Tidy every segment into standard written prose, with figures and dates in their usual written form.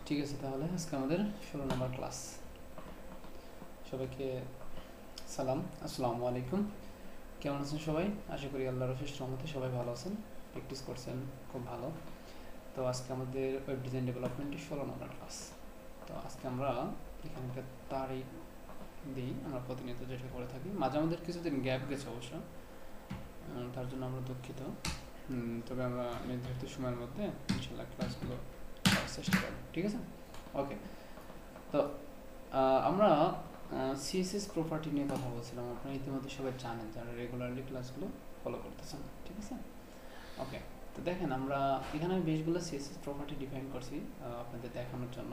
ঠিক আছে, তাহলে আজকে আমাদের 16 নম্বর ক্লাস। সবাইকে সালাম, আসসালামু আলাইকুম। কেমন আছেন সবাই? আশা করি আল্লাহর অশেষ রহমতে সবাই ভালো আছেন, প্র্যাকটিস করছেন খুব ভালো। তো আজকে আমাদের ওয়েব ডিজাইন ডেভেলপমেন্টের 16 নম্বর ক্লাস। তো আজকে আমরা এখানে একটা তারিখ দিই, আমরা প্রতিনিয়ত যেটা করে থাকি। মাঝে আমাদের কিছুদিন গ্যাপ গেছে অবশ্য, তার জন্য আমরা দুঃখিত। তবে আমরা নির্ধারিত সময়ের মধ্যে ইনশাল্লাহ ক্লাসগুলো করার চেষ্টা করব, ঠিক আছে? ওকে, তো আমরা সিএসএস প্রপার্টি নিয়ে কথা বলছিলাম। আপনারা ইতিমধ্যে সবাই জানেন যারা রেগুলারলি ক্লাসগুলো ফলো করতেছেন, ঠিক আছে? ওকে, তো দেখেন আমরা এখানে বেশগুলো সিএসএস প্রপার্টি ডিফাইন করছি আপনাদের দেখানোর জন্য।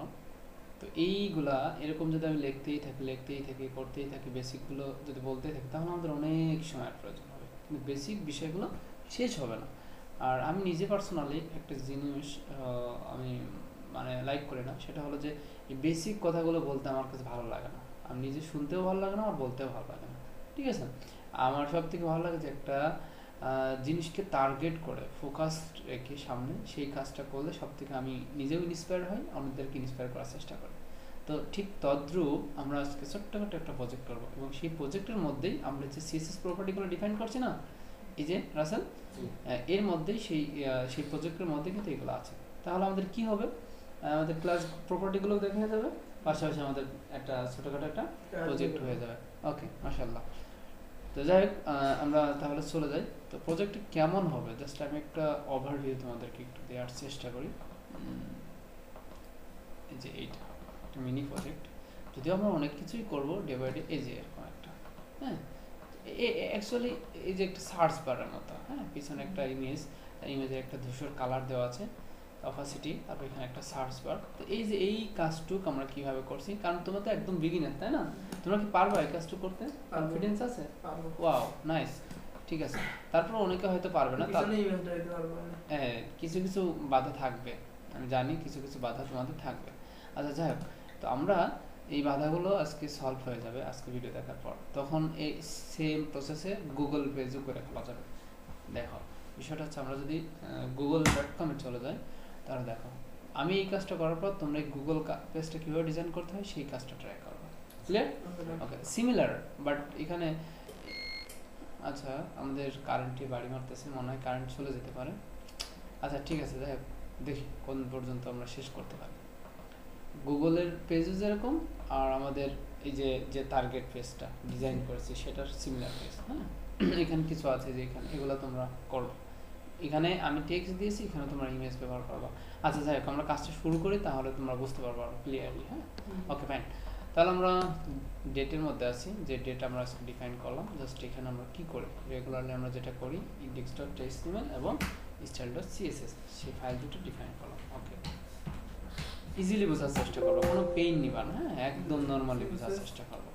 তো এইগুলা এরকম যদি আমি লিখতেই থাকি করতেই থাকি, বেসিকগুলো যদি বলতেই থাকি, তাহলে আমাদের অনেক সময়ের প্রয়োজন হবে, কিন্তু বেসিক বিষয়গুলো শেষ হবে না। আর আমি নিজে পার্সোনালি একটা জিনিস আমি মানে লাইক করি না, সেটা হলো যে এই বেসিক কথাগুলো বলতে আমার কাছে ভালো লাগে না। আমি নিজে শুনতেও ভালো লাগে না আর বলতেও ভালো লাগে না, ঠিক আছে? আমার সব থেকে ভালো লাগে যে একটা জিনিসকে টার্গেট করে ফোকাস রেখে সামনে সেই কাজটা করলে সব থেকে আমি নিজেও ইন্সপায়ার হই, অন্যদেরকে ইন্সপায়ার করার চেষ্টা করি। তো ঠিক তদ্রূপ আমরা আজকে ছোট্টখাটো একটা প্রজেক্ট করবো, এবং সেই প্রজেক্টের মধ্যেই আমরা যে সিএসএস প্রপার্টিগুলো ডিফাইন করছি না, এই যে রাসেল, এর মধ্যেই সেই প্রজেক্টের মধ্যে কিন্তু এগুলো আছে। তাহলে আমাদের কি হবে, আমাদের ক্লাস প্রপার্টিগুলো দেখা যাবে, পাশাপাশি আমাদের একটা ছোটখাটো একটা প্রজেক্ট হয়ে যাবে। ওকে, মাশাআল্লাহ। তো যাই হোক, আমরা তাহলে চলে যাই। তো প্রজেক্ট কেমন হবে জাস্ট আমি একটা ওভারভিউ তোমাদেরকে একটু দেওয়ার চেষ্টা করি। এই যে এইটা একটা মিনি প্রজেক্ট, যদিও আমরা অনেক কিছুই করবো ডে বাই ডে। এই যে এরকম একটা, হ্যাঁ, অ্যাকচুয়ালি এই যে একটা সার্চ বারের মতো, হ্যাঁ, পিছনে একটা ইমেজের একটা ধূসর কালার দেওয়া আছে, অপাসিটি, তারপর এখানে একটা সার্চ বার। তো এই যে এই কাজটুক আমরা কিভাবে করছি, কারণ তোমরা তো একদম বিগিনার, তাই না? তোমরা কি পারবা এই কাজটুক করতে? কনফিডেন্স আছে? ওয়াও, নাইস, ঠিক আছে। তারপর অনেকে হয়তো পারবে না, হ্যাঁ, কিছু কিছু বাধা থাকবে, আমি জানি কিছু কিছু বাধা তোমাদের থাকবে। আচ্ছা, যাই হোক, তো আমরা এই বাধাগুলো আজকে সলভ হয়ে যাবে আজকে ভিডিও দেখার পর। তখন এই সেম প্রসেসে গুগল পেজও করে খোলা যাবে। দেখো, বিষয়টা হচ্ছে আমরা যদি google.com-এ চলে যাই, তাহলে দেখো আমি এই কাজটা করার পর তোমরা এই গুগল পেজটা কীভাবে ডিজাইন করতে হয় সেই কাজটা ট্রাই করবে। ক্লিয়ার? ওকে, সিমিলার, বাট এখানে আচ্ছা আমাদের কারেন্টে বাড়ি মারতেছে, মনে হয় কারেন্ট চলে যেতে পারে। আচ্ছা ঠিক আছে, যাই হোক, দেখি কোন পর্যন্ত আমরা শেষ করতে পারি। গুগলের পেজও যেরকম, আর আমাদের এই যে টার্গেট পেজটা ডিজাইন করেছি সেটার সিমিলার পেজ, হ্যাঁ। এখানে কিছু আছে যে এখানে এগুলো তোমরা করবে, এখানে আমি টেক্সট দিয়েছি, এখানে তোমরা ইমেজ ব্যবহার করবা। আচ্ছা যাই হোক, আমরা কাজটা শুরু করি, তাহলে তোমরা বুঝতে পারবা ক্লিয়ারলি, হ্যাঁ। ওকে, ফাইন। তাহলে আমরা ডেটের মধ্যে আছি, যে ডেট আমরা আজকে ডিফাইন করলাম। জাস্ট এখানে আমরা কি করি, রেগুলারলি আমরা যেটা করি, index.html এবং style.css সেই ফাইল দুটো ডিফাইন করলাম। ওকে, ইজিলি বোঝার চেষ্টা করবো, কোনো পেইন নিবা না, হ্যাঁ, একদম নর্মালি বোঝার চেষ্টা করবো।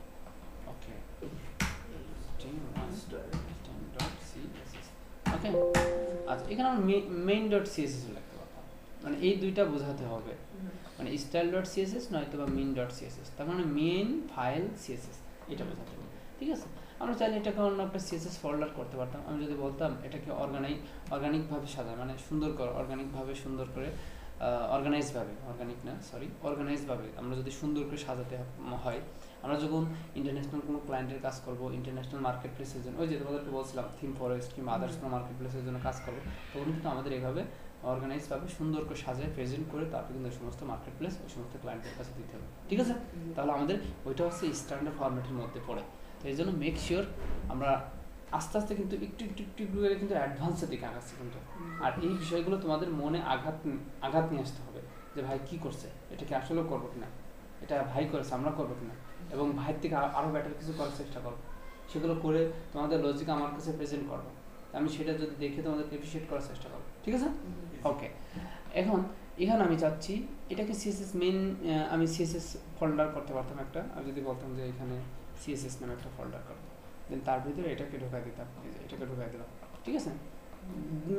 ওকে, ওকে, আচ্ছা, এখানে আমরা main.css লিখতে পারতাম, মানে এই দুইটা বোঝাতে হবে, মানে style.css নয়তো বা main.css, তার মানে মেইন ফাইল সিএসএস, এটা বোঝাতে হবে, ঠিক আছে? আমরা চাইলে এটাকে অন্য একটা সিএসএস ফোল্ডার করতে পারতাম। আমি যদি বলতাম এটাকে অর্গানিকভাবে সাজায়, মানে সুন্দর করে, অর্গানিকভাবে সুন্দর করে, অর্গানাইজভাবে আমরা যদি সুন্দর করে সাজাতে হয়, আমরা যখন ইন্টারন্যাশনাল কোনো ক্লায়েন্টের কাজ করব, ইন্টারন্যাশনাল মার্কেট প্লেসের জন্য, ওই যে তোমাদেরকে বলছিলাম থিম ফরেস্ট কিংবা আদার্স কোনো মার্কেট প্লেসের জন্য কাজ করবো, তখন কিন্তু আমাদের এইভাবে অর্গানাইজভাবে সুন্দর করে সাজায় প্রেজেন্ট করে তারপর কিন্তু সমস্ত মার্কেট প্লেস ওই সমস্ত ক্লায়েন্টের কাছে দিতে হবে, ঠিক আছে? তাহলে আমাদের ওইটা হচ্ছে স্ট্যান্ডার্ড ফরম্যাটের মধ্যে পড়ে। তো এই জন্য মেক শিওর আমরা আস্তে আস্তে কিন্তু একটু একটু একটু করে কিন্তু অ্যাডভান্সের দিকে আগাচ্ছি কিন্তু। আর এই বিষয়গুলো তোমাদের মনে আঘাত নিয়ে আসতে হবে, যে ভাই কি করছে, এটা কি আসলেও করবো কিনা, এটা ভাই করেছে আমরা করবো কিনা, এবং ভাইয়ের থেকে আরও বেটার কিছু করার চেষ্টা করবো। সেগুলো করে তোমাদের লজিক আমার কাছে প্রেজেন্ট করবো, আমি সেটা যদি দেখে তোমাদেরকে এপ্রিশিয়েট করার চেষ্টা করবো, ঠিক আছে? ওকে, এখন এখানে আমি চাচ্ছি এটাকে সিএসএস মেইন, আমি সিএসএস ফোল্ডার করতে পারতাম একটা। আমি যদি বলতাম যে এখানে সিএসএস নামে একটা ফোল্ডার করবো, দেন তার ভিতরে এটাকে ঢোকাই দিতাম, এটাকে ঢোকাই দিলাম, ঠিক আছে?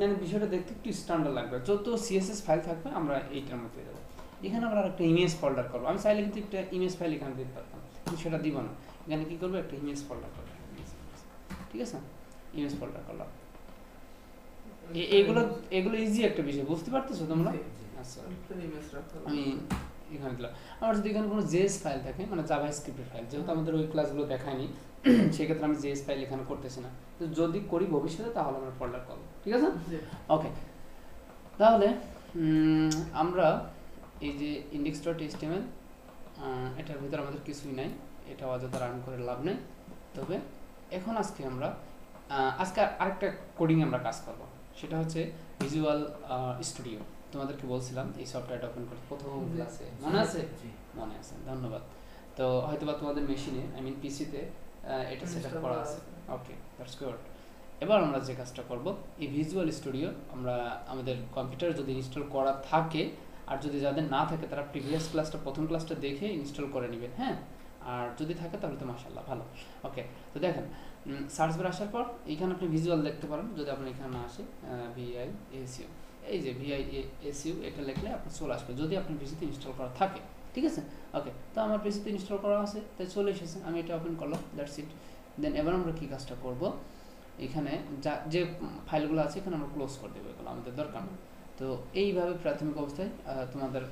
মানে বিষয়টা দেখতে একটু স্ট্যান্ডার্ড লাগবে। যত সিএসএস ফাইল থাকবে আমরা এইটার মধ্যে দেবো। এখানে আমরা একটা ইমেজ ফোল্ডার করবো। আমি চাইলে কিন্তু একটা ইমেজ ফাইল এখানে দিতে পারতাম, কিন্তু সেটা দিব না। এখানে কী করবো, একটা ইমেজ ফোল্ডার করবো, ঠিক আছে? ইমেজ ফোল্ডার করলাম। এগুলো ইজি একটা বিষয়, বুঝতে পারতেছো তোমরা? আচ্ছা, আমি এখানে দিলাম। আমার যদি এখানে কোনো জেএস ফাইল থাকে মানে জাভাস্ক্রিপ্টের ফাইল, যেহেতু আমাদের ওই ক্লাসগুলো দেখায়নি সেক্ষেত্রে আমি জেএস ফাইল এখানে করতেছি না, তো যদি করি ভবিষ্যতে তাহলে আমরা ফোল্ডার করবো, ঠিক আছে? ওকে, তাহলে আমরা এই যে index.html এটার ভিতরে আমাদের কিছুই নাই, এটা অযথা রান করে লাভ নেই। তবে এখন আজকে আরেকটা কোডিং আমরা কাজ করব, সেটা হচ্ছে ভিজুয়াল স্টুডিও। তোমাদেরকে বলছিলাম এই সফটওয়্যারটা ওপেন করতে প্রথম ক্লাসে, মনে আছে? মনে আছে, ধন্যবাদ। তো হয়তোবা তোমাদের মেশিনে আই মিন পিসিতে এটা সেটআপ করা আছে। ওকে, দ্যাটস গুড। এবার আমরা যে কাজটা করব, এই ভিজুয়াল স্টুডিও আমরা আমাদের কম্পিউটারে যদি ইনস্টল করা থাকে, আর যদি যাদের না থাকে তারা প্রিভিয়াস ক্লাসটা প্রথম ক্লাসটা দেখে ইনস্টল করে নেবেন, হ্যাঁ? আর যদি থাকে তাহলে তো মাশাআল্লাহ ভালো। ওকে, তো দেখেন সার্চ বারে আসার পর এখানে আপনি ভিজুয়াল দেখতে পারেন, যদি আপনি এখানে না আসে VIASU, এই যে VIASU এটা লিখলে আপনার চলে আসবে যদি আপনার পিসিতে ইনস্টল করা থাকে, ঠিক আছে? ওকে, তো আমার পিসিতে ইনস্টল করা আছে তাই চলে এসেছে, আমি এটা ওপেন করলাম, দ্যাটস ইট। দেন এবার আমরা কি কাজটা করব, এখানে যে ফাইলগুলো আছে এখানে আমরা ক্লোজ করে দেবো, এগুলো আমাদের দরকার না। তো এইভাবে প্রাথমিক অবস্থায় তোমাদের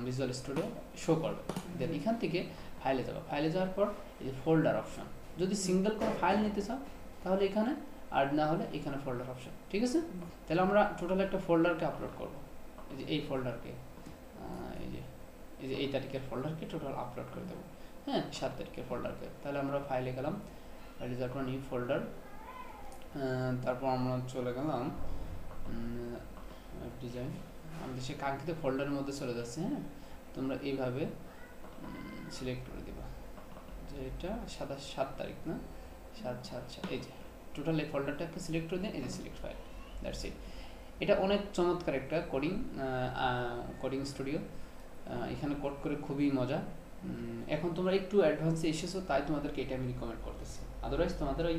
ভিজুয়াল স্টুডিও শো করবে। দেন এখান থেকে ফাইলে যাবো, ফাইলে যাওয়ার পর এই যে ফোল্ডার অপশন, যদি সিঙ্গেল করে ফাইল নিতে চাও তাহলে এখানে, আর না হলে এখানে ফোল্ডার অপশন, ঠিক আছে? তাহলে আমরা টোটাল একটা ফোল্ডারকে আপলোড করব, এই যে এই ফোল্ডারকে, এই তারিখের ফোল্ডারকে টোটাল আপলোড করে দেবো, হ্যাঁ, 7 তারিখের ফোল্ডারকে। তাহলে আমরা ফাইলে গেলাম, ফাইলে যাওয়ার পর নিউ ফোল্ডার, তারপর আমরা চলে গেলাম ডিজাইন, আমাদের সে কাঙ্ক্ষিত ফোল্ডারের মধ্যে চলে যাচ্ছে, হ্যাঁ? তোমরা এইভাবে সিলেক্ট করে দেবা যে এটা 7 তারিখ না, 7/7, এই যে টোটাল এই ফোল্ডারটাকে সিলেক্ট করে দিন, এই যে সিলেক্ট ফাইল, দ্যাটস ইট। এটা অনেক চমৎকার একটা কোডিং স্টুডিও, এখানে কোড করে খুবই মজা। এখন তোমরা একটু অ্যাডভান্সে এসেছো তাই তোমাদেরকে এটা আমি রিকমেন্ড করতেছি, আদারওয়াইজ তোমাদের ওই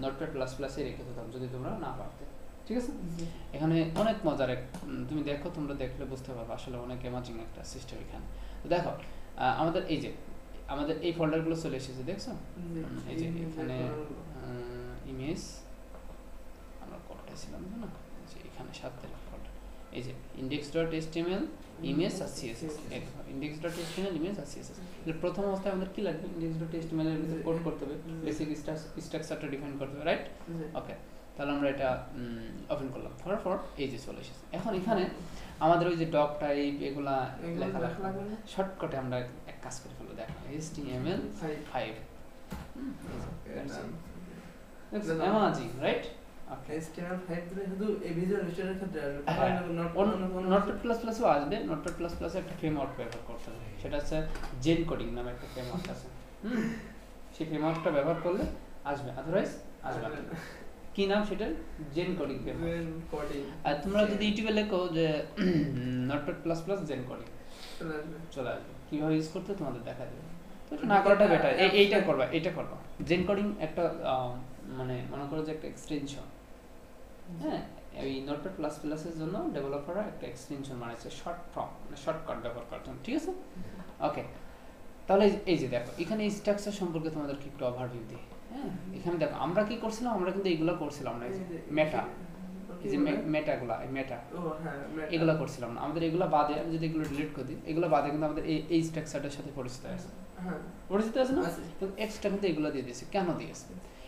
নোটপ্যাড প্লাস প্লাসে রেখে দিতাম যদি তোমরা না পারতে, ঠিক আছে? এখানে অনেক মজার তুমি দেখো, তোমরা দেখলে বুঝতে পারবে আসলে অনেক অ্যামাজিং একটা সিস্টেম এখানে। তো দেখো আমাদের এই যে আমাদের এই ফোল্ডারগুলো চলে এসেছে, দেখছো? এই যে এখানে ইমেজ আমরা কোডটা ছিলাম না, যে এখানে 7 তারিখ ফোল্ডার, এই যে index.html ইমেজ আর সিএসএস, index.html ইমেজ আর সিএসএস। এর প্রথম অবস্থায় আমাদের কি লাগবে, index.html এর ভিতরে কোড করতে হবে, বেসিক স্ট্রাকচারটা ডিফাইন করতে হবে, রাইট? ওকে, তাহলে আমরা এটা ওপেন করলাম, করার পর এই যে চলে এসেছে। এখন এখানে আমাদের ওই যে ডক টাইপ এগুলা লেখা লাগবে, শর্টকাটে আমরা এক কাজ করে ফেলবো, দেখো HTML5, অ্যামাজিং, রাইট? HTML5 দিলে শুধু এই ভিজুয়াল স্টুডিওর ক্ষেত্রে নোটপ্যাড প্লাস প্লাসও আসবে, নোটপ্যাড প্লাস প্লাসে একটা ফ্রেমওয়ার্ক ব্যবহার করতে হবে, সেটা হচ্ছে জেন কোডিং নামে একটা ফ্রেমওয়ার্ক আছে, সেই ফ্রেমওয়ার্কটা ব্যবহার করলে আসবে, আদারওয়াইজ আসবে না। কি নাম সেটা? Gen coding framework. আর তোমরা যদি ইউটিউবে লেখো যে notepad plus plus zen coding চলে আসবে, কিভাবে ইউজ করতে তোমাদের দেখা দেবে। তো এটা না করাটা বেটার, এইটা করবা, এটা করবা। জেন কোডিং একটা মানে মনে করো যে একটা এক্সটেনশন, হ্যাঁ, এই নোটপ্যাড প্লাস প্লাসের জন্য ডেভেলপাররা একটা এক্সটেনশন বানাইছে, শর্ট ফর্ম মানে শর্টকাট ব্যবহার করার জন্য, ঠিক আছে? ওকে, তাহলে এই যে দেখো এখানে এই স্ট্রাকচার সম্পর্কে তোমাদেরকে একটু ওভারভিউ দিই, হ্যাঁ? এখানে দেখো আমরা কি করছিলাম, আমরা কিন্তু এগুলো করছিলাম না, এই যে মেটা, এই যে মেটাগুলা, এই মেটা এগুলো করছিলাম না, আমাদের এগুলো বাদে, আমি যদি এগুলো ডিলিট করে দিই, এগুলো বাদে কিন্তু আমাদের এই স্ট্রাকচারটার সাথে পরিচিত আছে, পরিচিত আছে না? কিন্তু এক্সট্রা কিন্তু এগুলো দিয়ে দিয়েছে, কেন দিয়েছে?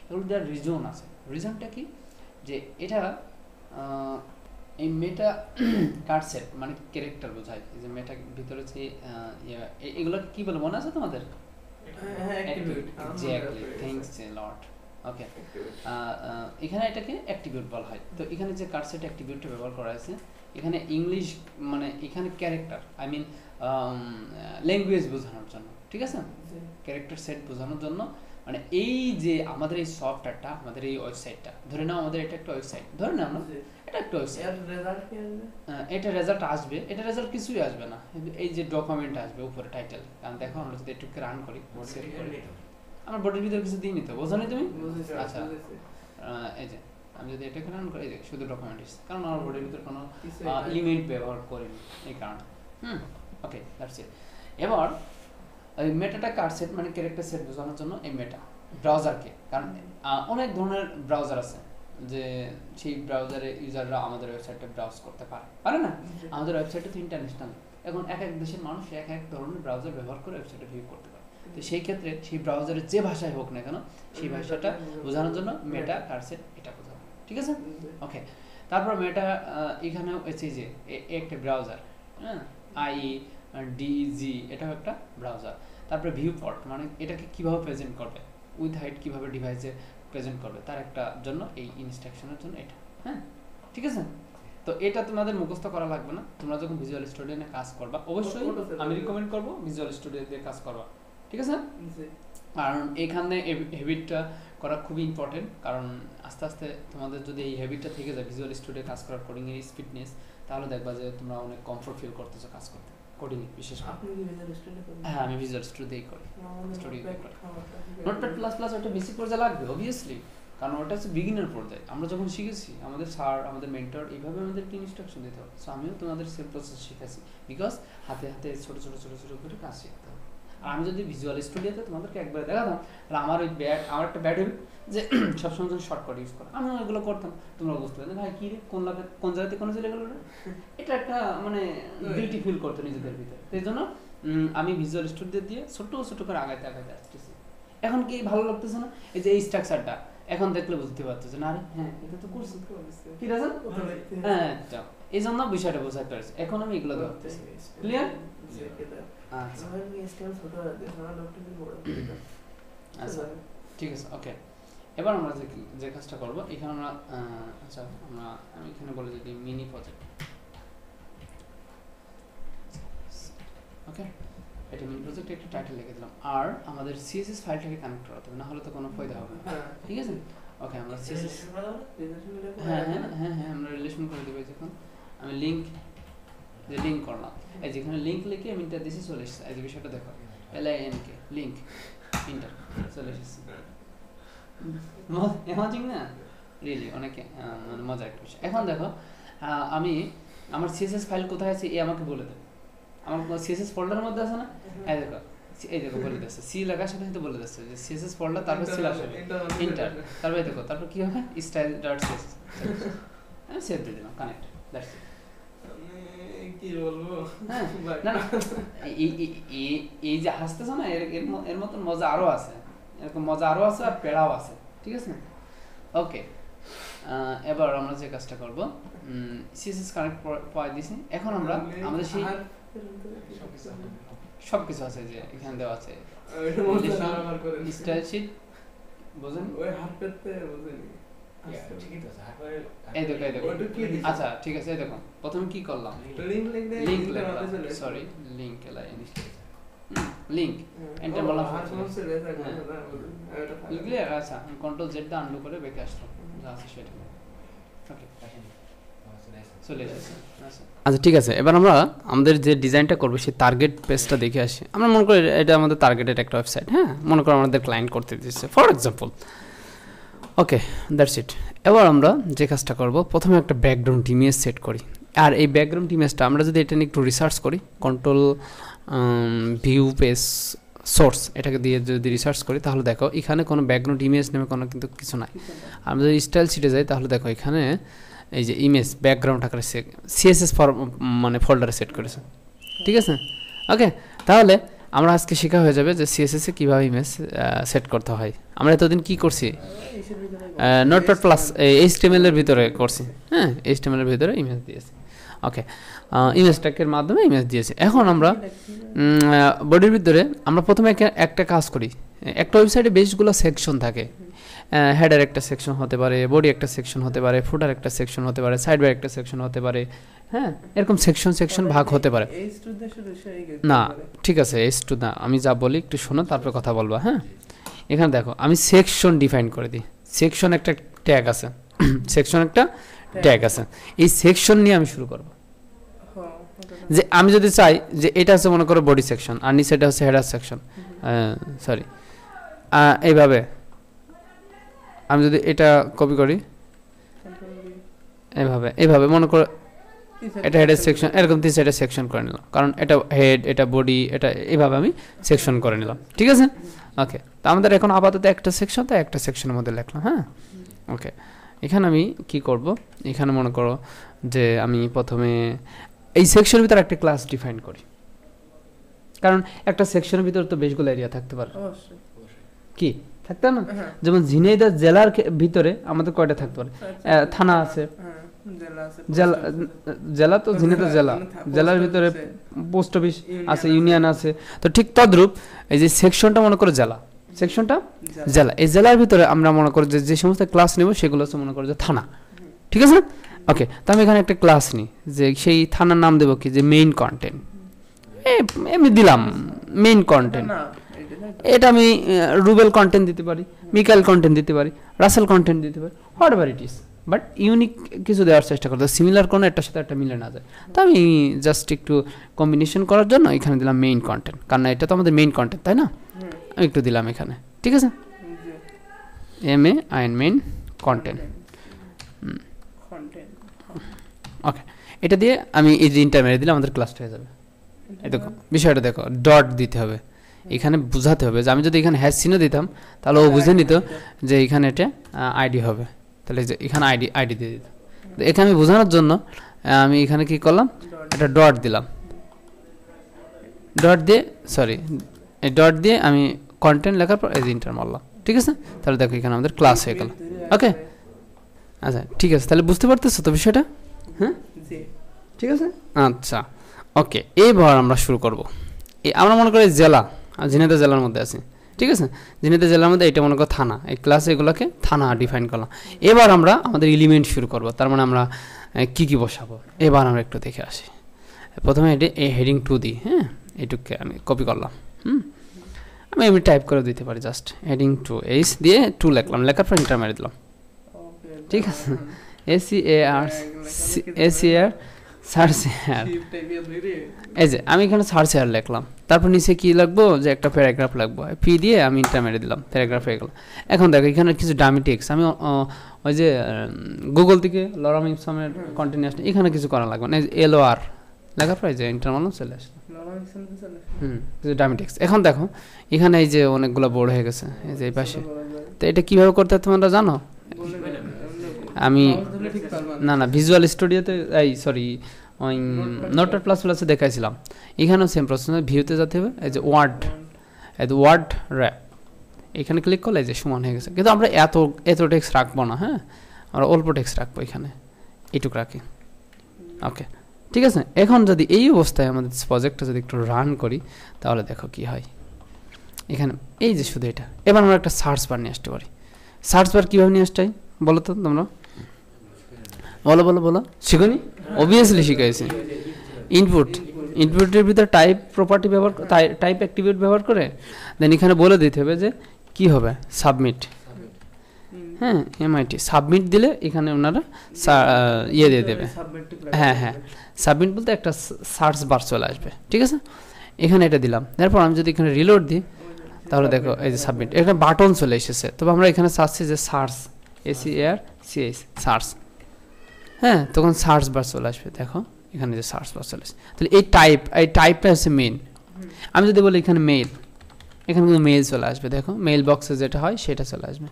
এগুলো দেওয়ার রিজন আছে। রিজনটা কি, যে এটা এই মেটা কার্ডসেট মানে ক্যারেক্টার বোঝায়, এই যে মেটা ভিতরে যে এগুলো কি বলে মনে আছে তোমাদের? এক্সাক্টলি, থ্যাঙ্কস এ লট। ওকে, এখানে এটাকে অ্যাট্রিবিউট বলা হয়। তো এখানে যে কার্ডসেট অ্যাট্রিবিউটটা ব্যবহার করা আছে, এখানে ইংলিশ মানে এখানে ক্যারেক্টার আই মিন ল্যাঙ্গুয়েজ বোঝানোর জন্য, ঠিক আছে? ক্যারেক্টার সেট বোঝানোর জন্য, মানে এই যে আমাদের এই সফটওয়্যারটা, আমাদের এই ওয়েবসাইটটা, ধরে নাও আমাদের এটা একটা ওয়েবসাইট, ধরে নাও না এটা একটা ওয়েবসাইট, এটা রেজাল্ট আসবে, এটা রেজাল্ট কিছুই আসবে না, এই যে ডকুমেন্ট আসবে উপরে টাইটেল। কারণ দেখো আমরা যদি একটু রান করি, আমার বডির ভিতরে কিছু দিই নিতে, বোঝো নি তুমি? আচ্ছা, এই যে আমি যদি এটাকে রান করি, এই যে শুধু ডকুমেন্ট এসেছে, কারণ আমার বডির ভিতরে কোনো এলিমেন্ট ব্যবহার করিনি এই কারণে। ওকে, দ্যাটস ইট। এবার এই মেটাটা কার সেট মানে ক্যারেক্টার সেট বোঝানোর জন্য এই মেটা ব্রাউজারকে, কারণ অনেক ধরনের ব্রাউজার আছে যে সেই ব্রাউজারে ইউজাররা আমাদের ওয়েবসাইটে ব্রাউজ করতে পারে না? আমাদের ওয়েবসাইটে তো ইন্টারন্যাশনাল, এখন এক এক দেশের মানুষ এক এক ধরনের ব্রাউজার ব্যবহার করে ওয়েবসাইটে ভিউ করতে পারে। তো সেই ক্ষেত্রে সেই ব্রাউজারের যে ভাষায় হোক না কেন সেই ভাষাটা বোঝানোর জন্য মেটা কার্সেট এটা বোঝাবো, ঠিক আছে? ওকে, তারপর মেটা এখানে হচ্ছে যে একটা ব্রাউজার, হ্যাঁ, IDG এটাও একটা ব্রাউজার। তারপরে ভিউ পর্ট মানে এটাকে কিভাবে প্রেজেন্ট করবে, উইথ হাইট কিভাবে ডিভাইসে প্রেজেন্ট করবে তার একটা জন্য এই ইনস্ট্রাকশনের জন্য এটা, হ্যাঁ, ঠিক আছে? তো এটা তোমাদের মুখস্থ করা লাগবে না, তোমরা যখন ভিজুয়াল স্টুডিও নিয়ে কাজ করবা অবশ্যই আমি রিকমেন্ড করব ভিজুয়াল স্টুডিও দিয়ে কাজ করবা, ঠিক আছে? কারণ এখানে হ্যাবিটটা করা খুবই ইম্পর্টেন্ট, কারণ আস্তে আস্তে তোমাদের যদি এই হ্যাবিটটা থেকে যায় ভিজুয়াল স্টুডিও কাজ করার, কোডিং এর স্পিডনেস, তাহলে দেখবা যে তোমরা অনেক কমফোর্ট ফিল করতেছো কাজ করতে কোডিং এ বিশেষ করে। আপনি কি ভিজুয়াল স্টুডিও করেন? হ্যাঁ, আমি ভিজুয়াল স্টুডিওতেই করি। নোটপ্যাড প্লাস প্লাস ওটা বেসিক পর্যায়ে লাগবে অবভিয়াসলি, কারণ ওটা হচ্ছে বিগিনার পর্যায়ে। আমরা যখন শিখেছি আমাদের স্যার আমাদের মেন্টর এইভাবে আমাদেরকে ইনস্ট্রাকশন দিতে হবে। সো আমিও তোমাদের সেম প্রসেস শিখেছি, বিকজ হাতে হাতে ছোট ছোট ছোট ছোট করে কাজ শিখতে হবে। আর আমি যদি ভিজুয়াল স্টুডিওতে তোমাদেরকে একবারে দেখাতাম, তাহলে আমার একটা ব্যাড হ্যাবিট যে সবসময় যখন শর্টকাট ইউজ করা, আমি এগুলো করতাম, তোমরা বুঝতে পারবে ভাই কি রে কোন জায়গাতে কোন চলে গেল, এটা একটা মানে গিল্টি ফিল করতো নিজেদের ভিতরে। সেই জন্য আমি ভিজুয়াল স্টুডিও দিয়ে ছোট ছোট করে আগাইতে আসতেছি। এখন কি ভালো লাগতেছে না? এই যে এই স্ট্রাকচারটা এখন দেখলে বুঝতে পারতেছে না, আরে হ্যাঁ এটা তো করছি, ঠিক আছে? হ্যাঁ, এই জন্য বিষয়টা বোঝাতে পারছি। এখন আমি এগুলো ধরতেছি, ক্লিয়ার? আচ্ছা আচ্ছা, ঠিক আছে, ওকে। এবার আমরা যে কাজটা করবো এখানে আমরা আমি এখানে বলে যদি মিনি প্রজেক্ট, ওকে, এটা মিনি প্রজেক্ট একটা টাইটেল লিখে দিলাম। আর আমাদের সিএসএস ফাইলটাকে কানেক্ট করাতে হবে, না হলে তো কোনো ফায়দা হবে না, ঠিক আছে? ওকে, আমরা সিএসএস হ্যাঁ হ্যাঁ হ্যাঁ হ্যাঁ আমরা রিলেশন করে দেবো। যখন আমি লিংক করলাম, এই যেখানে লিংক লিখে আমি ইন্টার দিছি চলে এসেছে। এই যে বিষয়টা দেখো, LINK লিংক ইন্টার চলে এসেছে। এমাজিং না রিয়েলি অনেক মানে মজার একটা বিষয়। এখন দেখো আমি আমার সিএসএস ফাইল কোথায় আছে এ আমাকে বলে দেবে। আমার সিএসএস ফোল্ডারের মধ্যে আছে না, এই দেখো বলে দিচ্ছে সি লেখার সাথে সাথে বলে দিচ্ছে যে সিএসএস ফোল্ডার, তারপর সি আসবে ইন্টার, তারপরে দেখো তারপর কি হবে style.css, আমি সেভ দিয়ে দিলাম কানেক্ট, দ্যাটস ইট। কি বলবো, হ্যাঁ না না এই যে হাসতেছ না এর মতন মজা আরো আছে, এরকম মজা আরো আছে আর পেড়াও আছে, ঠিক আছে? ওকে, এবার আমরা যে কাজটা করব সিএসএস কানেক্ট পাই দিছি। এখন আমরা আমাদের সেই সবকিছু আছে যে এখানে দেওয়া আছে স্টাইল শীট, বুঝেন ওই হাত পেতে বুঝেনি। এই দেখো আচ্ছা ঠিক আছে, এই দেখো প্রথমে কি করলাম, link sorry link link enter বললাম, ক্লিয়ার? আচ্ছা কন্ট্রোল জেড দা আনডু করে বেকে আসলাম, যা আছে সেটা ওকে চলে এসেছে। আচ্ছা ঠিক আছে, এবার আমরা আমাদের যে ডিজাইনটা করবো সেই টার্গেট পেজটা দেখে আসি। আমরা মনে করি এটা আমাদের টার্গেটেড একটা ওয়েবসাইট, হ্যাঁ, মনে করো আমাদের ক্লায়েন্ট করতে দিচ্ছে for example, okay that's it. এবার আমরা যে কাজটা করব প্রথমে একটা ব্যাকগ্রাউন্ড ইমেজ সেট করি। আর এই ব্যাকগ্রাউন্ড ইমেজটা আমরা যদি এটা নিয়ে একটু রিসার্চ করি, কন্ট্রোল ভিউ পেজ সোর্স এটাকে দিয়ে যদি রিসার্চ করি, তাহলে দেখো এখানে কোনো ব্যাকগ্রাউন্ড ইমেজ নেমে কোনো কিন্তু কিছু নাই। আমরা যদি স্টাইল শিটে যাই তাহলে দেখো এখানে এই যে ইমেজ ব্যাকগ্রাউন্ড আকারে সিএসএস মানে ফোল্ডারে সেট করেছে, ঠিক আছে? ওকে, তাহলে আমরা আজকে শেখা হয়ে যাবে যে সিএসএস এ কীভাবে ইমেজ সেট করতে হয়। আমরা এতদিন কি করছি, নোটপ্যাড প্লাস HTML এর ভিতরে করছি, হ্যাঁ, HTML এর ভিতরে ইমেজ দিয়েছি। ওকে, ইমেজ ট্যাগের মাধ্যমে ইমেজ দিয়েছি। এখন আমরা বডির ভিতরে আমরা প্রথমে একটা কাজ করি। একটা ওয়েবসাইটে বেশগুলো সেকশন থাকে, হেডার একটা সেকশন হতে পারে, বডি একটা সেকশন হতে পারে, ফুটার একটা সেকশন হতে পারে, সাইড বার একটা সেকশন হতে পারে, হ্যাঁ, এরকম সেকশন ভাগ হতে পারে না। ঠিক আছে, H2 না, আমি যা বলি একটু শোনো তারপর কথা বলবা, হ্যাঁ। এখানে দেখো আমি সেকশন ডিফাইন করে দিই। সেকশন একটা ট্যাগ আছে, সেকশন একটা ট্যাগ আছে, এই সেকশন নিয়ে আমি শুরু করব। যে আমি যদি চাই যে এটা হচ্ছে মনে করো বডি সেকশন আর নিচে এটা হচ্ছে হেডার সেকশন, সরি এইভাবে আমি যদি এটা কপি করি এইভাবে মনে করো এটা হেডের সেকশন, এরকম তিন সাইডে সেকশন করে নিলাম, কারণ এটা হেড, এটা বডি, এটা এইভাবে আমি সেকশন করে নিলাম, ঠিক আছে? ওকে, তো আমাদের এখন আপাতত একটা সেকশন, তো একটা সেকশনের মধ্যে লিখলাম, হ্যাঁ। ওকে, এখানে আমি কি করব, এখানে মনে করো যে আমি প্রথমে এই সেকশনের ভিতরে একটা ক্লাস ডিফাইন করি, কারণ একটা সেকশনের ভিতরে তো বেশগুলো এরিয়া থাকতে পারে, অবশ্যই কি থাকতে না? হ্যাঁ যেমন ঝিনাইদহ জেলার ভিতরে আমাদের কয়টা থাকতে পারে? থানা আছে, হ্যাঁ জেলা আছে, জেলা জেলা তো ঝিনাইদহ জেলা, জেলার পোস্ট ভিতরে অফিস পোস্ট অফিস ইউনিয়ন আছে, ইউনিয়ন আছে। তো ঠিক তদ্রূপ এই যে সেকশনটা মনে করো জেলা, সেকশনটা জেলা। জেলা, এই জেলার ভিতরে আমরা মনে করি যে যে সমস্ত ক্লাস নেব সেগুলো হচ্ছে মনে করো যে থানা, ঠিক আছে? ওকে, তো আমি এখানে একটা ক্লাস নিই, যে সেই থানার নাম দেবো কি, যে মেইন কন্টেন্ট, এমনি দিলাম মেইন কন্টেন্ট। না এটা না, এটা আমি রুবেল কন্টেন্ট দিতে পারি, মিকাইল কন্টেন্ট দিতে পারি, রাসেল কন্টেন্ট দিতে পারি, what ever it is, but unique কিছু দেওয়ার চেষ্টা করতে, সিমিলার কোনো একটার সাথে একটা মিলে না যায়। তো আমি জাস্ট একটু কম্বিনেশন করার জন্য এখানে দিলাম মেইন কন্টেন্ট, কারণ এটা তো আমাদের মেইন কন্টেন্ট, তাই না? আমি একটু দিলাম এখানে, ঠিক আছে? MAIN মেইন কন্টেন্ট, কন্টেন্ট ওকে। এটা দিয়ে আমি এই যে ইন্টার মেরে দিলে আমাদের ক্লাসটা হয়ে যাবে। এই দেখো বিষয়টা দেখো, ডট দিতে হবে, এখানে বুঝাতে হবে যে আমি যদি এখানে হ্যাশ চিহ্ন দিতাম তাহলে ও বুঝে নিত যে এখানে এটা আইডি হবে, তাহলে যে এখানে আইডি দিয়ে দিত। তো এখানে আমি বোঝানোর জন্য আমি এখানে কি করলাম, একটা ডট দিলাম, ডট দিয়ে সরি এই ডট দিয়ে আমি কন্টেন্ট লেখার পর এই যে ইন্টার মারলাম, ঠিক আছে? তাহলে দেখো এখানে আমাদের ক্লাস হয়ে গেল। ওকে, আচ্ছা ঠিক আছে, তাহলে বুঝতে পারতেছো তো বিষয়টা? হ্যাঁ জি ঠিক আছে, আচ্ছা ওকে। এবার আমরা শুরু করব। আমরা মনে করি জেলা, ঝিনাইদহ জেলার মধ্যে আছে, ঠিক আছে? ঝিনাইদহ জেলার মধ্যে এটা মনে করো থানা, এই ক্লাসে এগুলোকে থানা ডিফাইন করলাম। এবার আমরা আমাদের এলিমেন্ট শুরু করব, তার মানে আমরা কি কি বসাবো এবার আমরা একটু দেখে আসি। প্রথমে এটি এই হেডিং 2 দিই, হ্যাঁ এইটুকু আমি কপি করলাম, আমি এমনি টাইপ করে দিতে পারি, জাস্ট হেডিং 2 এইচ দিয়ে 2 লিখলাম, লেখার পর ইন্টার মেরে দিলাম, ঠিক আছে? ACAR সার্চ হেয়ার, এই যে আমি এখানে সার্চ হেয়ার লিখলাম, তারপর নিচে কি লিখবো, যে একটা প্যারাগ্রাফ লিখবো, পি দিয়ে আমি ইন্টার মেরে দিলাম, প্যারাগ্রাফ হয়ে গেল। এখন দেখো এখানে কিছু ডামি টেক্সট, আমি ওই যে গুগল থেকে লরাম ইপসামের কন্টিনিউ আসলে এখানে কিছু করা লাগবে না, LOR লেখার পর এই যে ইন্টার মারলাম, চলে আসলো, কিছু ডামি টেক্সট। এখন দেখো এখানে এই যে অনেকগুলো বোর্ড হয়ে গেছে এই যে এই পাশে, তো এটা কিভাবে করতে হয় তোমরা জানো? আমি না ভিজুয়াল স্টুডিওতে এই সরি ওই নোটপ্যাড প্লাস প্লাসে দেখাইছিলাম, এখানেও সেম প্রসেস, ভিউতে যেতে হবে, এই যে ওয়ার্ড র্যাপ এখানে ক্লিক করলে এই যে সমান হয়ে গেছে। কিন্তু আমরা এত টেক্সট রাখবো না, হ্যাঁ আমরা অল্প টেক্সট রাখবো, এখানে এইটুকু রাখি, ওকে ঠিক আছে? এখন যদি এই অবস্থায় আমাদের প্রজেক্টটা যদি একটু রান করি তাহলে দেখো কি হয়, এখানে এই যে শুধু এটা। এবার আমরা একটা সার্চ বার নিয়ে আসতে পারি। সার্চ বার কীভাবে নিয়ে আসতে হয় বলো তো তোমরা, বলো শিখুনি? অবভিয়াসলি শিখাইছি। ইনপুটের ভিতরে টাইপ প্রপার্টি ব্যবহার, টাইপ অ্যাট্রিবিউট ব্যবহার করে দেন এখানে বলে দিতে হবে যে কি হবে, সাবমিট, হ্যাঁ MIT সাবমিট দিলে এখানে ওনারা ইয়ে দিয়ে দেবে, হ্যাঁ সাবমিট বলতে একটা সার্চ বার চলে আসবে, ঠিক আছে? এখানে এটা দিলাম, তারপর আমি যদি এখানে রিলোড দিই তাহলে দেখো এই যে সাবমিট, এখানে বাটন চলে এসেছে। তবে আমরা এখানে চাচ্ছি যে সার্চ, ACRCH সার্চ, হ্যাঁ তখন সার্চ বার চলে আসবে, দেখো এখানে যে সার্চ বার চলে আসবে। তাহলে এই টাইপটা হচ্ছে মেইন। আমি যদি বলি এখানে মেইল, এখানে কিন্তু মেইল চলে আসবে, দেখো মেইল বক্সে যেটা হয় সেটা চলে আসবে,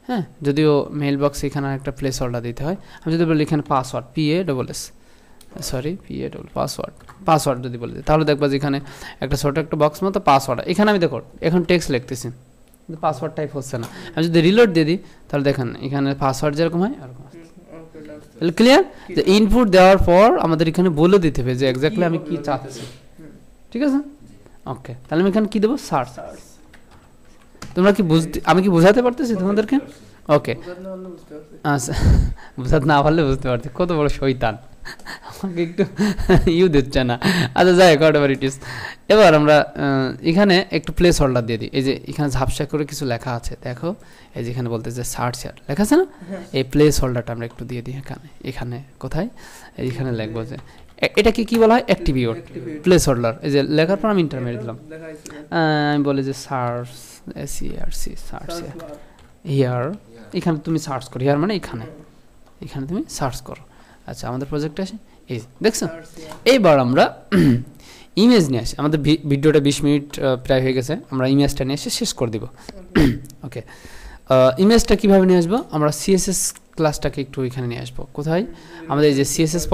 হ্যাঁ যদিও মেইল বক্সে এখানে একটা প্লেস হোল্ডার দিতে হয়। আমি যদি বলি এখানে পাসওয়ার্ড পাসওয়ার্ড যদি বলে দিই তাহলে দেখবো যে এখানে একটা ছোট একটা বক্স মতো পাসওয়ার্ড, এখানে আমি দেখো এখন টেক্সট লিখতেছি কিন্তু পাসওয়ার্ড টাইপ হচ্ছে না। আমি যদি রিলোড দিয়ে দিই তাহলে দেখেন এখানে পাসওয়ার্ড যেরকম হয় এরকম আসছে। তাহলে ক্লিয়ার যে ইনপুট দেওয়ার পর আমাদের এখানে বলে দিতে হবে যে এক্স্যাক্টলি আমি কি চাচ্ছি, ঠিক আছে? ওকে, তাহলে আমি এখানে কি দেবো, সার্চ। তোমরা কি আমি কি বোঝাতে পারতেছি তোমাদেরকে? ওকে আচ্ছা, বোঝাতে না পারলে বুঝতে পারছি কত বড় শয়তান, আমাকে একটু দিচ্ছে না। আচ্ছা যাই হোক, হোয়াট এভার ইট ইজ। এবার আমরা এখানে একটু প্লেস হোল্ডার দিয়ে দিই। এই যে এখানে ঝাপসা করে কিছু লেখা আছে, দেখো এই যে এখানে বলতে যে সার্চ হেয়ার লেখা আছে না, এই প্লেস হোল্ডারটা আমরা একটু দিয়ে দিই এখানে কোথায়, এইখানে লিখবো যে এটাকে কি বলা হয়, অ্যাট্রিবিউট প্লেস হোল্ডার। এই যে লেখার পর আমি ইন্টার মেরে দিলাম, আমি বলি যে সার্চ সার্চ হিয়ার, এখানে তুমি সার্চ করো, হিয়ার মানে এখানে তুমি সার্চ করো। আচ্ছা আমাদের প্রজেক্টে আসে, এই দেখছো। এইবার আমরা ইমেজ নিয়ে আসি, আমাদের ভিডিওটা 20 মিনিট প্রায় হয়ে গেছে, আমরা ইমেজটা নিয়ে এসে শেষ করে দিব। ওকে, ইমেজটা কীভাবে নিয়ে আসবো, আমরা CSS ক্লাসটাকে একটু এখানে নিয়ে আসবো। কোথায়? আমাদের এই যে সিএসএস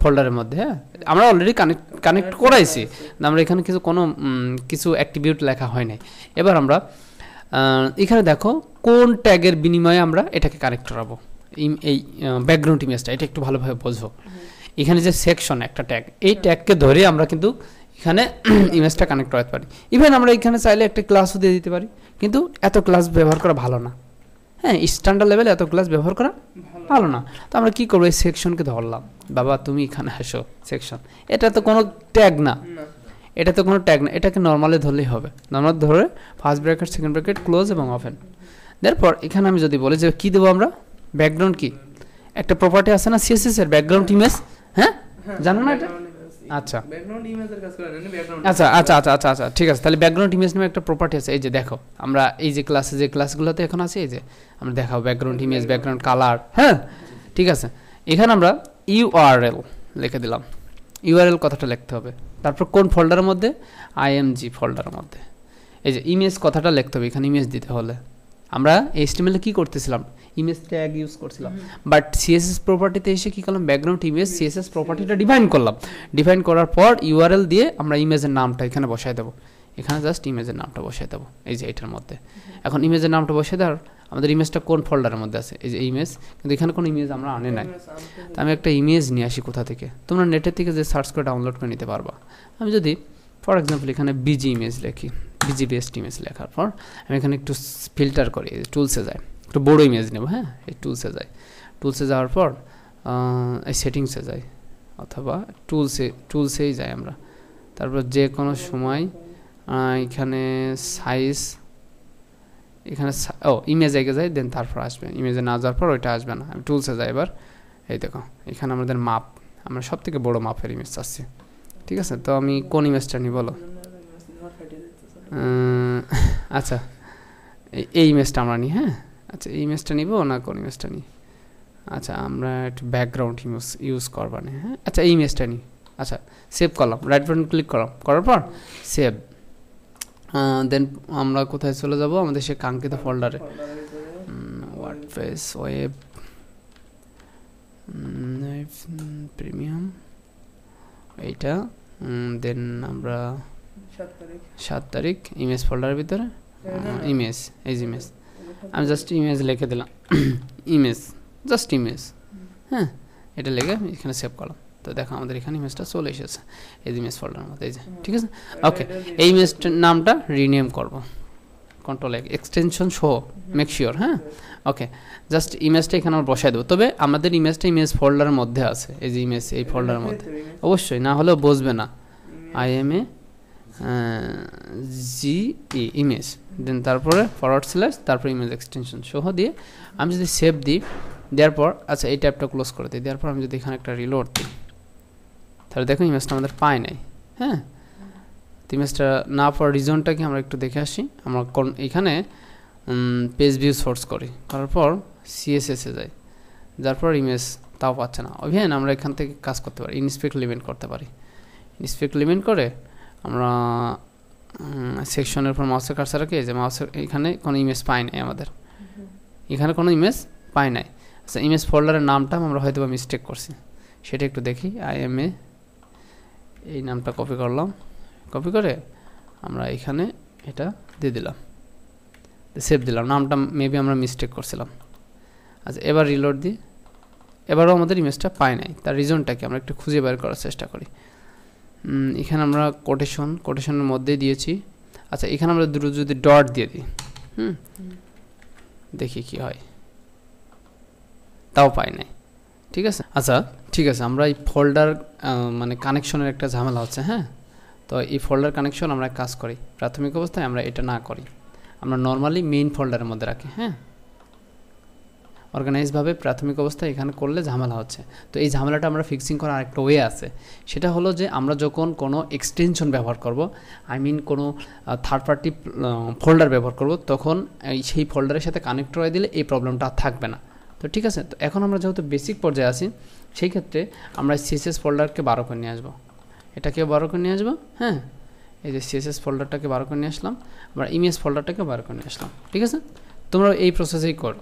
ফোল্ডারের মধ্যে। হ্যাঁ, আমরা অলরেডি কানেক্ট করাইছি, আমরা এখানে কিছু অ্যাট্রিবিউট লেখা হয় নাই। এবার আমরা এখানে দেখো কোন ট্যাগের বিনিময়ে আমরা এটাকে কানেক্ট করাবো, এই ব্যাকগ্রাউন্ড ইমেজটা, এটা একটু ভালোভাবে বুঝবো। এখানে যে সেকশন একটা ট্যাগ, এই ট্যাগকে ধরে আমরা কিন্তু এখানে ইমেজটা কানেক্ট করাতে পারি। ইভেন আমরা এখানে চাইলে একটা ক্লাসও দিয়ে দিতে পারি, কিন্তু এত ক্লাস ব্যবহার করা ভালো না। হ্যাঁ, স্ট্যান্ডার্ড লেভেলে এত ক্লাস ব্যবহার করা ভালো না। তো আমরা কি করবো, এই সেকশনকে ধরলাম, বাবা তুমি এখানে আসো সেকশন। এটা তো কোনো ট্যাগ না, এটা তো কোনো ট্যাগ না, এটাকে নর্মালি ধরলেই হবে। নর্মাল ধরে first bracket, second bracket, close এবং ওপেন। তারপর এখানে আমি যদি বলি যে কি দেবো আমরা, ব্যাকগ্রাউন্ড কি একটা প্রপার্টি আছে না সিএসএস এর, ব্যাকগ্রাউন্ড ইমেজ। হ্যাঁ, জানো না এটা? আচ্ছা ব্যাকগ্রাউন্ড ইমেজের কাজ করে না, ব্যাকগ্রাউন্ড। আচ্ছা, ঠিক আছে। তাহলে ব্যাকগ্রাউন্ড ইমেজ নামে একটা প্রপার্টি আছে। এই যে দেখো, আমরা এই যে ক্লাসগুলোতে এখন আছে, এই যে আমরা দেখাবো ব্যাকগ্রাউন্ড ইমেজ, ব্যাকগ্রাউন্ড কালার। হ্যাঁ, ঠিক আছে। এখানে আমরা ইউআরএল লিখে দিলাম। ইউআরএল কথাটা লিখতে হবে। তারপর কোন ফোল্ডারের মধ্যে? আইএমজি ফোল্ডারের মধ্যে। এই যে ইমেজ কথাটা লিখতে হবে, এখানে ইমেজ দিতে হলে আমরা এইচটিএমএল এ কি করতেছিলাম, ইমেজ ট্যাগ ইউজ করছিলাম, বাট সিএসএস প্রপার্টিতে এসে কি করলাম, ব্যাকগ্রাউন্ড ইমেজ সিএসএস প্রপার্টিটা ডিফাইন করলাম। ডিফাইন করার পর ইউআরএল দিয়ে আমরা ইমেজের নামটা এখানে বসাই দেবো। এখানে জাস্ট ইমেজের নামটা বসাই দেবো, এই যে এটার মধ্যে। এখন ইমেজের নামটা বসাই দেওয়ার, আমাদের ইমেজটা কোন ফোল্ডারের মধ্যে আছে, এই যে ইমেজ, কিন্তু এখানে কোনো ইমেজ আমরা আনে নাই। তো আমি একটা ইমেজ নিয়ে আসি কোথা থেকে, তোমরা নেটের থেকে যে সার্চ করে ডাউনলোড করে নিতে পারবা। আমি যদি ফর এক্সাম্পল এখানে বিজি ইমেজ লিখি, বিজি বেস্ট ইমেজ লেখার পর আমি এখানে একটু ফিল্টার করি, টুলসে যাই, একটু বড়ো ইমেজ নেব। হ্যাঁ, এই টুলসে যাওয়ার পর এই সেটিংসে যাই, অথবা টুলসেই যাই আমরা। তারপর যে কোনো সময় এখানে সাইজ, এখানে ইমেজ এগে যাই, দেন তারপর আসবে। ইমেজে না যাওয়ার পর ওইটা আসবে না। আমি টুলসে যাই এবার। এই দেখো এখানে আমাদের মাপ, আমরা সব থেকে বড়ো মাপের ইমেজ চাচ্ছি। ঠিক আছে, তো আমি কোন ইমেজটা নিই বলো? আচ্ছা, এই ইমেজটা আমরা নিই। হ্যাঁ, আচ্ছা, এই ইমেজটা নিব না কোন ইমেজটা নিই? আচ্ছা, আমরা একটু ব্যাকগ্রাউন্ড ইউজ করবা না। হ্যাঁ, আচ্ছা, এই ইমেজটা নিই। আচ্ছা, সেভ করলাম, রাইট বাটন ক্লিক করলাম, করার পর সেভ। দেন আমরা কোথায় চলে যাব, আমাদের সে কাঙ্ক্ষিত ফোল্ডারে, ওয়ার্ডপ্রেস ওয়েব প্রিমিয়াম, এইটা। দেন আমরা 7 তারিখ ইমেজ ফোল্ডারের ভিতরে ইমেজ, এই ইমেজ, আমি জাস্ট ইমেজ লিখে দিলাম, ইমেজ, জাস্ট ইমেজ। হ্যাঁ, এটা লিখে এখানে সেভ করলাম। তো দেখো আমাদের এখানে ইমেজটা চলে এসেছে এই ইমেজ ফোল্ডারের মধ্যে, এই যে। ঠিক আছে, ওকে। এই ইমেজটার নামটা রিনেম করব, control extension show, make sure. হ্যাঁ, ওকে, জাস্ট ইমেজটা এখানে আমরা বসাই দেবো। তবে আমাদের ইমেজটা ইমেজ ফোল্ডারের মধ্যে আছে, এই যে ইমেজ, এই ফোল্ডারের মধ্যে অবশ্যই, না হলেও বুঝবে না। IMA GE ইমেজ, দেন তারপরে ফরওয়ার্ড স্ল্যাশ, তারপরে ইমেজ এক্সটেনশন সহ দিয়ে আমি যদি সেভ দিই, দেওয়ার পর আচ্ছা এই ট্যাবটা ক্লোজ করে দিই, দেওয়ার পর আমি যদি এখানে একটা রিলোড দিই, তাহলে দেখো ইমেজটা আমাদের পায় নাই। হ্যাঁ, ইমেজটা না পাওয়ার রিজনটা কি আমরা একটু দেখে আসি। আমরা এখানে পেজ ভিউ সোর্স করি, করার পর CSS-এ যাই, যার পর ইমেজ তাও পাচ্ছে না। ইভেন আমরা এখান থেকে কাজ করতে পারি, ইনস্পেক্ট লিমিট করতে পারি। ইনস্পেক্ট লিমিট করে আমরা সেকশনের উপর মাউসের কার্সার রাখি, যে মাউসের এখানে কোনো ইমেজ পাই নাই, আমাদের এখানে কোনো ইমেজ পাই নাই। আচ্ছা, ইমেজ ফোল্ডারের নামটা আমরা হয়তো বা মিস্টেক করছি, সেটা একটু দেখি। IMA এই নামটা কপি করলাম, কপি করে আমরা এখানে এটা দিয়ে দিলাম, সেভ দিলাম। নামটা মেবি আমরা মিস্টেক করছিলাম। আচ্ছা, এবার রিলোড দিই, এবারও আমাদের ইমেজটা পাই নাই। তার রিজনটা কি আমরা একটু খুঁজে বের করার চেষ্টা করি। এখানে আমরা কোটেশনের মধ্যেই দিয়েছি। আচ্ছা, এখানে আমরা দুটো যদি ডট দিয়ে দিই, দেখি কি হয়, তাও পাই নাই। ঠিক আছে, আচ্ছা ঠিক আছে, আমরা এই ফোল্ডার মানে কানেকশনের একটা ঝামেলা হচ্ছে। হ্যাঁ, তো এই ফোল্ডার কানেকশন আমরা কাজ করি, প্রাথমিক অবস্থায় আমরা এটা না করি, আমরা নর্মালি মেইন ফোল্ডারের মধ্যে রাখি। হ্যাঁ, অর্গানাইজভাবে প্রাথমিক অবস্থায় এখানে করলে ঝামেলা হচ্ছে। তো এই ঝামেলাটা আমরা ফিক্সিং করার আরেকটা ওয়ে আছে, সেটা হলো যে আমরা যখন কোনো এক্সটেনশন ব্যবহার করব, কোনো থার্ড পার্টি ফোল্ডার ব্যবহার করব, তখন সেই ফোল্ডারের সাথে কানেক্ট করে দিলে এই প্রবলেমটা থাকবে না। তো ঠিক আছে, তো এখন আমরা যেহেতু বেসিক পর্যায়ে আছি, সেই ক্ষেত্রে আমরা CSS ফোল্ডারকে 12 করে নিয়ে আসবো, এটাকে 12 করে নিয়ে আসবো। হ্যাঁ, এই যে CSS ফোল্ডারটাকে 12 করে নিয়ে আসলাম, আমরা ইমেজ ফোল্ডারটাকে 12 করে নিয়ে আসলাম। ঠিক আছে, তোমরা এই প্রসেসেই করো।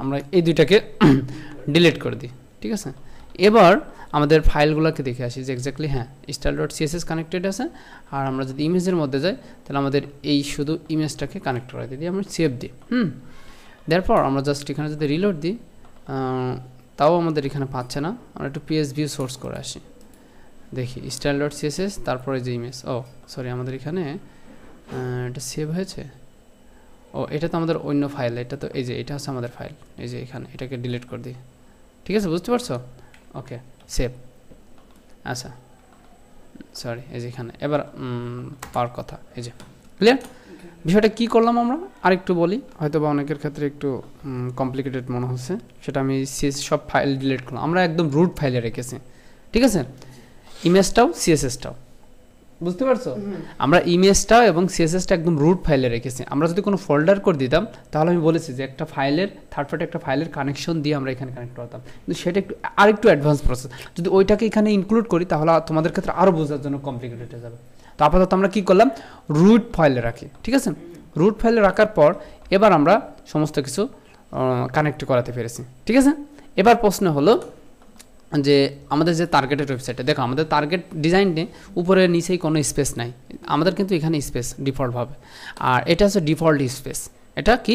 আমরা এই দুইটাকে ডিলিট করে দিই, ঠিক আছে। এবার আমাদের ফাইলগুলোকে দেখে আসি যে এক্স্যাক্টলি হ্যাঁ style.css কানেক্টেড আছে। আর আমরা যদি ইমেজের মধ্যে যাই তাহলে আমাদের এই শুধু ইমেজটাকে কানেক্ট করে দিই, আমরা সেভ দিই। তারপর আমরা জাস্ট এখানে যদি রিলোড দিই তাও আমাদের এখানে পাচ্ছে না। আমরা একটু PSView সোর্স করে আসি, দেখি style.css তারপরে যে ইমেজ, ও সরি আমাদের এখানে এটা সেভ হয়েছে। ও এটা তো আমাদের অন্য ফাইল, এটা তো এই যে এটা হচ্ছে আমাদের ফাইল, এই যে এখানে এটাকে ডিলিট করে দিই, ঠিক আছে, বুঝতে পারছো? Okay save. আচ্ছা সরি এই যে এখানে এবার পাওয়ার কথা, এই যে ক্লিয়ার। বিষয়টা কি করলাম আমরা আরেকটু বলি, হয়তো বা অনেকের ক্ষেত্রে একটু কমপ্লিকেটেড মনে হচ্ছে। সেটা আমি সব ফাইল ডিলিট করলাম, আমরা একদম রুট ফাইলে রেখেছি, ঠিক আছে, ইমেজটাও সিএসএসটাও, বুঝতে পারছো? আমরা ইমেজটা এবং সিএসএসটা একদম রুট ফাইলে রেখেছি। আমরা যদি কোনো ফোল্ডার করে দিতাম তাহলে আমি বলেছি যে একটা ফাইলের থার্ড পার্টি একটা ফাইলের কানেকশন দিয়ে আমরা এখানে কানেক্ট করতাম, কিন্তু সেটা একটু আরেকটু অ্যাডভান্স প্রসেস। যদি ওইটাকে এখানে ইনক্লুড করি তাহলে তোমাদের ক্ষেত্রে আরও বোঝার জন্য কমপ্লিকেটেড হয়ে যাবে। তো আপাতত আমরা কী করলাম, রুট ফাইলে রাখি, ঠিক আছে। রুট ফাইলে রাখার পর এবার আমরা সমস্ত কিছু কানেক্ট করাতে পেরেছি, ঠিক আছে। এবার প্রশ্ন হলো যে আমাদের যে টার্গেটেড ওয়েবসাইটে দেখো আমাদের টার্গেট ডিজাইনে উপরে নিচেই কোনো স্পেস নাই, আমাদের কিন্তু এখানে স্পেস ডিফল্টভাবে, আর এটা হচ্ছে ডিফল্ট স্পেস, এটা কি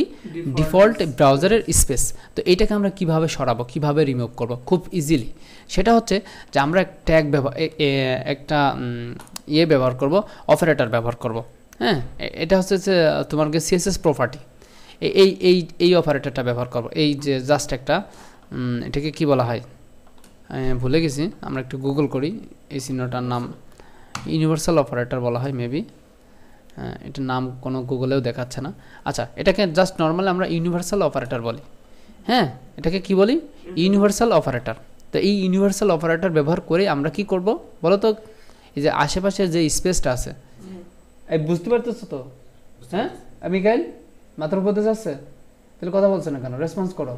ডিফল্ট ব্রাউজারের স্পেস। তো এইটাকে আমরা কিভাবে সরাবো, কিভাবে রিমুভ করব খুব ইজিলি, সেটা হচ্ছে যে আমরা ট্যাগ একটা ব্যবহার করব, অপারেটর ব্যবহার করব। হ্যাঁ, এটা হচ্ছে যে তোমার সিএসএস প্রপার্টি, এই অপারেটরটা ব্যবহার করব। এই যে জাস্ট একটা এটাকে কি বলা হয় ভুলে গেছি, আমরা একটু গুগল করি, এই চিহ্নটার নাম ইউনিভার্সাল অপারেটর বলা হয় মেবি, এটার নাম কোনো গুগলেও দেখাচ্ছে না। আচ্ছা, এটাকে জাস্ট নর্মালি আমরা ইউনিভার্সাল অপারেটর বলি। হ্যাঁ, এটাকে কি বলি, ইউনিভার্সাল অপারেটর। তো এই ইউনিভার্সাল অপারেটর ব্যবহার করে আমরা কি করব বলো তো, এই যে আশেপাশের যে স্পেসটা আছে, এই বুঝতে পারতেছো তো? হ্যাঁ মিকাইল মাথার উপর দিয়ে যাচ্ছে, তাহলে কথা বলছে না কেন, রেসপন্স করো।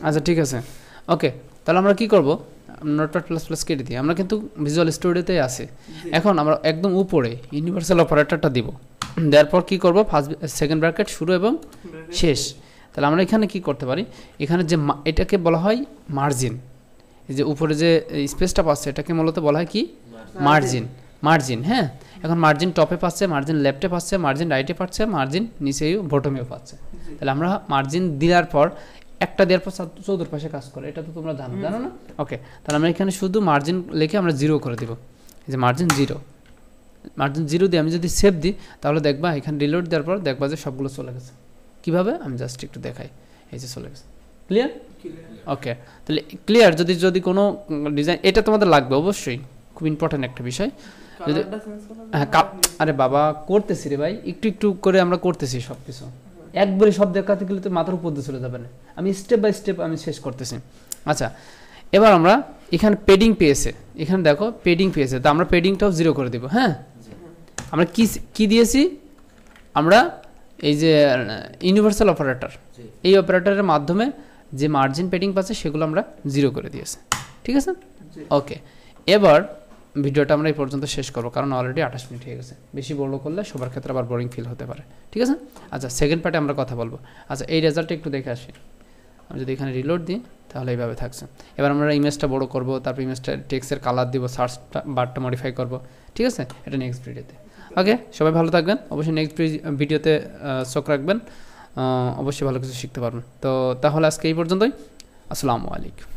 আচ্ছা ঠিক আছে, ওকে, তাহলে আমরা কি করব, নোটপ্যাড প্লাস প্লাস কেটে দিই, আমরা কিন্তু ভিজুয়াল স্টুডিওতেই আছি। এখন আমরা একদম উপরে ইউনিভার্সাল অপারেটরটা দিব, দেওয়ার পর কী করবো, ফার্স্ট সেকেন্ড ব্র্যাকেট শুরু এবং শেষ। তাহলে আমরা এখানে কি করতে পারি, এখানে যে এটাকে বলা হয় মার্জিন, এই যে উপরে যে স্পেসটা পাচ্ছে এটাকে মূলত বলা হয় কি মার্জিন। হ্যাঁ, এখন মার্জিন টপে পাচ্ছে, মার্জিন লেফটে পাচ্ছে, মার্জিন রাইটে পাচ্ছে, মার্জিন নিচেও বটমেও পাচ্ছে। তাহলে আমরা মার্জিন দেওয়ার পর একটা দেওয়ার পর চতুর্পাশে কাজ করে, এটা তো তোমরা জানো না? ওকে, তাহলে আমরা এখানে শুধু মার্জিন লিখে আমরা 0 করে দিব, এই যে মার্জিন 0 দিয়ে আমি যদি সেভ দিই তাহলে দেখবা এখানে রিলোড দেওয়ার পর দেখবা যে সবগুলো চলে গেছে। কিভাবে আমি জাস্ট একটু দেখাই, এই যে চলে গেছে। ক্লিয়ার? ওকে, তাহলে ক্লিয়ার। যদি কোনো ডিজাইন এটা তোমাদের লাগবে অবশ্যই, খুব ইম্পর্টেন্ট একটা বিষয়। যদি হ্যাঁ আরে বাবা করতেছি রে ভাই, একটু করে আমরা করতেছি সব কিছু, একবারে সব দেখাতে গেলে তো মাথার উপর দিয়ে চলে যাবে না, আমি স্টেপ বাই স্টেপ আমি শেষ করতেছি। আচ্ছা, এবার আমরা এখানে পেডিং পেয়েছে, এখানে দেখো পেডিং পেয়েছে, তো আমরা পেডিংটাও 0 করে দেবো। হ্যাঁ, আমরা কি দিয়েছি, আমরা এই যে ইউনিভার্সাল অপারেটর, এই অপারেটরের মাধ্যমে যে মার্জিন পেডিং পাচ্ছে সেগুলো আমরা 0 করে দিয়েছি, ঠিক আছে। ওকে, এবার ভিডিওটা আমরা এই পর্যন্ত শেষ করবো, কারণ অলরেডি 28 মিনিট হয়ে গেছে, বেশি বড় করলে সবার ক্ষেত্রে আবার বোরিং ফিল হতে পারে, ঠিক আছে। আচ্ছা, সেকেন্ড পার্টে আমরা কথা বলবো। আচ্ছা, এই রেজাল্টটা একটু দেখে আসি, আমি যদি এখানে রিলোড দিই তাহলে এইভাবে থাকছে। এবার আমরা ইমেজটা বড় করব, তারপর ইমেজটা টেক্সটের কালার দিব, সার্চ বারটা মডিফাই করব, ঠিক আছে। এটা নেক্সট ভিডিওতে। ওকে, সবাই ভালো থাকবেন, অবশ্যই নেক্সট ভিডিওতে চোখ রাখবেন, অবশ্যই ভালো কিছু শিখতে পারবেন। তো তাহলে আজকে এই পর্যন্তই, আসসালামু আলাইকুম।